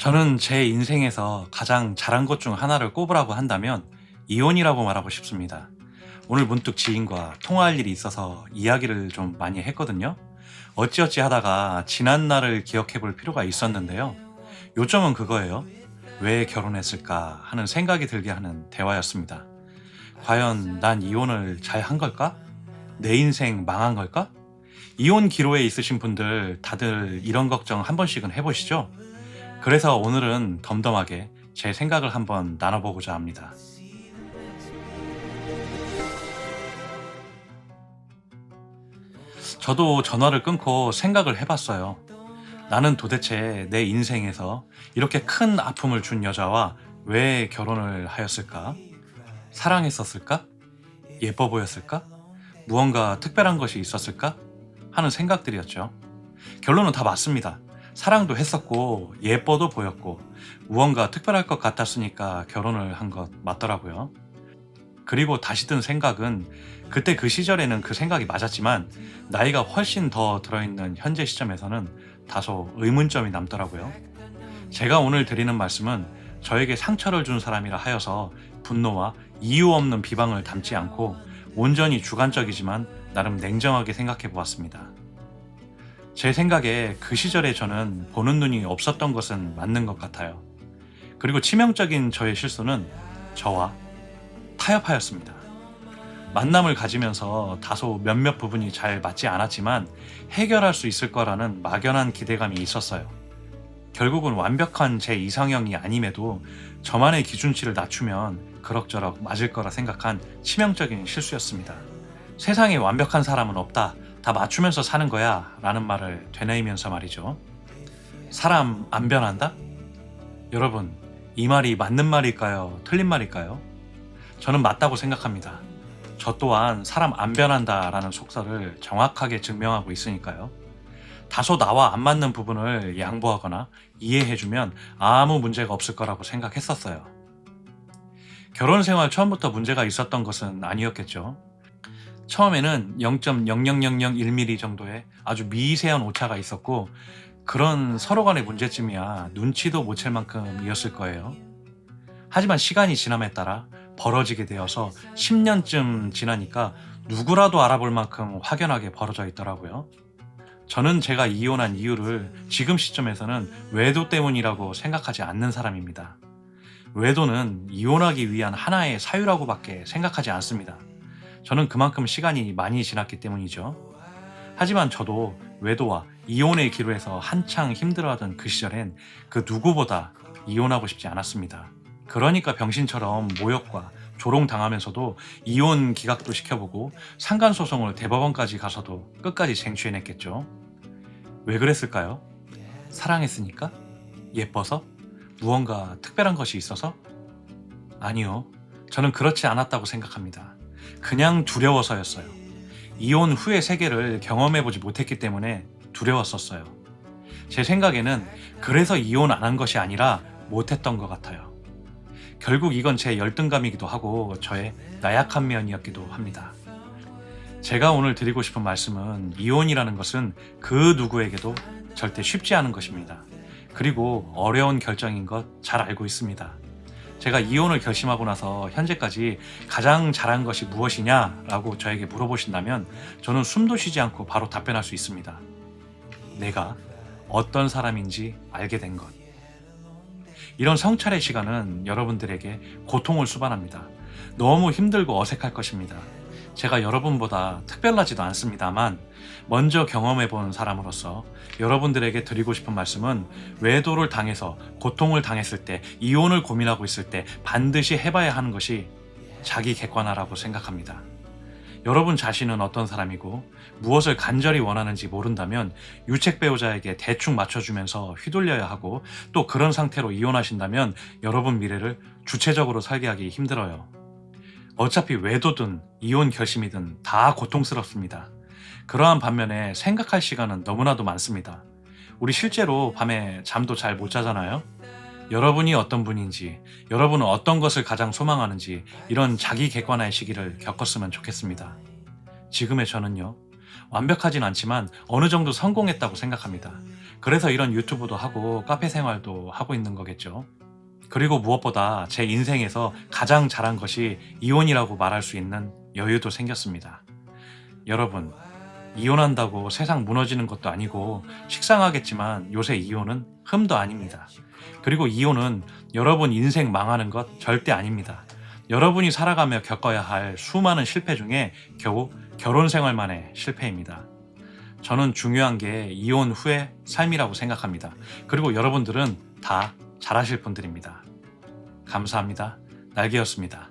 저는 제 인생에서 가장 잘한 것 중 하나를 꼽으라고 한다면 이혼이라고 말하고 싶습니다. 오늘 문득 지인과 통화할 일이 있어서 이야기를 좀 많이 했거든요. 어찌어찌 하다가 지난 날을 기억해 볼 필요가 있었는데요. 요점은 그거예요. 왜 결혼했을까 하는 생각이 들게 하는 대화였습니다. 과연 난 이혼을 잘 한 걸까? 내 인생 망한 걸까? 이혼 기로에 있으신 분들 다들 이런 걱정 한 번씩은 해보시죠? 그래서 오늘은 덤덤하게 제 생각을 한번 나눠보고자 합니다. 저도 전화를 끊고 생각을 해봤어요. 나는 도대체 내 인생에서 이렇게 큰 아픔을 준 여자와 왜 결혼을 하였을까? 사랑했었을까? 예뻐 보였을까? 무언가 특별한 것이 있었을까? 하는 생각들이었죠. 결론은 다 맞습니다. 사랑도 했었고 예뻐도 보였고 무언가 특별할 것 같았으니까 결혼을 한 것 맞더라고요. 그리고 다시 든 생각은 그때 그 시절에는 그 생각이 맞았지만 나이가 훨씬 더 들어있는 현재 시점에서는 다소 의문점이 남더라고요. 제가 오늘 드리는 말씀은 저에게 상처를 준 사람이라 하여서 분노와 이유 없는 비방을 담지 않고 온전히 주관적이지만 나름 냉정하게 생각해 보았습니다. 제 생각에 그 시절에 저는 보는 눈이 없었던 것은 맞는 것 같아요. 그리고 치명적인 저의 실수는 저와 타협하였습니다. 만남을 가지면서 다소 몇몇 부분이 잘 맞지 않았지만 해결할 수 있을 거라는 막연한 기대감이 있었어요. 결국은 완벽한 제 이상형이 아님에도 저만의 기준치를 낮추면 그럭저럭 맞을 거라 생각한 치명적인 실수였습니다. 세상에 완벽한 사람은 없다. 다 맞추면서 사는 거야 라는 말을 되뇌이면서 말이죠. 사람 안 변한다? 여러분, 이 말이 맞는 말일까요? 틀린 말일까요? 저는 맞다고 생각합니다. 저 또한 사람 안 변한다 라는 속설을 정확하게 증명하고 있으니까요. 다소 나와 안 맞는 부분을 양보하거나 이해해주면 아무 문제가 없을 거라고 생각했었어요. 결혼 생활 처음부터 문제가 있었던 것은 아니었겠죠. 처음에는 0.00001mm 정도의 아주 미세한 오차가 있었고 그런 서로 간의 문제점이야 눈치도 못 챌 만큼이었을 거예요. 하지만 시간이 지남에 따라 벌어지게 되어서 10년쯤 지나니까 누구라도 알아볼 만큼 확연하게 벌어져 있더라고요. 저는 제가 이혼한 이유를 지금 시점에서는 외도 때문이라고 생각하지 않는 사람입니다. 외도는 이혼하기 위한 하나의 사유라고밖에 생각하지 않습니다. 저는 그만큼 시간이 많이 지났기 때문이죠. 하지만 저도 외도와 이혼의 기로에서 한창 힘들어하던 그 시절엔 그 누구보다 이혼하고 싶지 않았습니다. 그러니까 병신처럼 모욕과 조롱당하면서도 이혼 기각도 시켜보고 상간소송을 대법원까지 가서도 끝까지 쟁취해냈겠죠. 왜 그랬을까요? 사랑했으니까? 예뻐서? 무언가 특별한 것이 있어서? 아니요. 저는 그렇지 않았다고 생각합니다. 그냥 두려워서였어요. 이혼 후의 세계를 경험해보지 못했기 때문에 두려웠었어요. 제 생각에는 그래서 이혼 안 한 것이 아니라 못했던 것 같아요. 결국 이건 제 열등감이기도 하고 저의 나약한 면이었기도 합니다. 제가 오늘 드리고 싶은 말씀은 이혼이라는 것은 그 누구에게도 절대 쉽지 않은 것입니다. 그리고 어려운 결정인 것 잘 알고 있습니다. 제가 이혼을 결심하고 나서 현재까지 가장 잘한 것이 무엇이냐라고 저에게 물어보신다면 저는 숨도 쉬지 않고 바로 답변할 수 있습니다. 내가 어떤 사람인지 알게 된 것. 이런 성찰의 시간은 여러분들에게 고통을 수반합니다. 너무 힘들고 어색할 것입니다. 제가 여러분보다 특별하지도 않습니다만 먼저 경험해본 사람으로서 여러분들에게 드리고 싶은 말씀은 외도를 당해서 고통을 당했을 때 이혼을 고민하고 있을 때 반드시 해봐야 하는 것이 자기 객관화라고 생각합니다. 여러분 자신은 어떤 사람이고 무엇을 간절히 원하는지 모른다면 유책 배우자에게 대충 맞춰주면서 휘둘려야 하고 또 그런 상태로 이혼하신다면 여러분 미래를 주체적으로 설계하기 힘들어요. 어차피 외도든 이혼 결심이든 다 고통스럽습니다. 그러한 반면에 생각할 시간은 너무나도 많습니다. 우리 실제로 밤에 잠도 잘 못 자잖아요. 여러분이 어떤 분인지, 여러분은 어떤 것을 가장 소망하는지 이런 자기 객관화의 시기를 겪었으면 좋겠습니다. 지금의 저는요, 완벽하진 않지만 어느 정도 성공했다고 생각합니다. 그래서 이런 유튜브도 하고 카페 생활도 하고 있는 거겠죠. 그리고 무엇보다 제 인생에서 가장 잘한 것이 이혼이라고 말할 수 있는 여유도 생겼습니다. 여러분, 이혼한다고 세상 무너지는 것도 아니고 식상하겠지만 요새 이혼은 흠도 아닙니다. 그리고 이혼은 여러분 인생 망하는 것 절대 아닙니다. 여러분이 살아가며 겪어야 할 수많은 실패 중에 겨우 결혼 생활만의 실패입니다. 저는 중요한 게 이혼 후의 삶이라고 생각합니다. 그리고 여러분들은 다 잘하실 분들입니다. 감사합니다. 날개였습니다.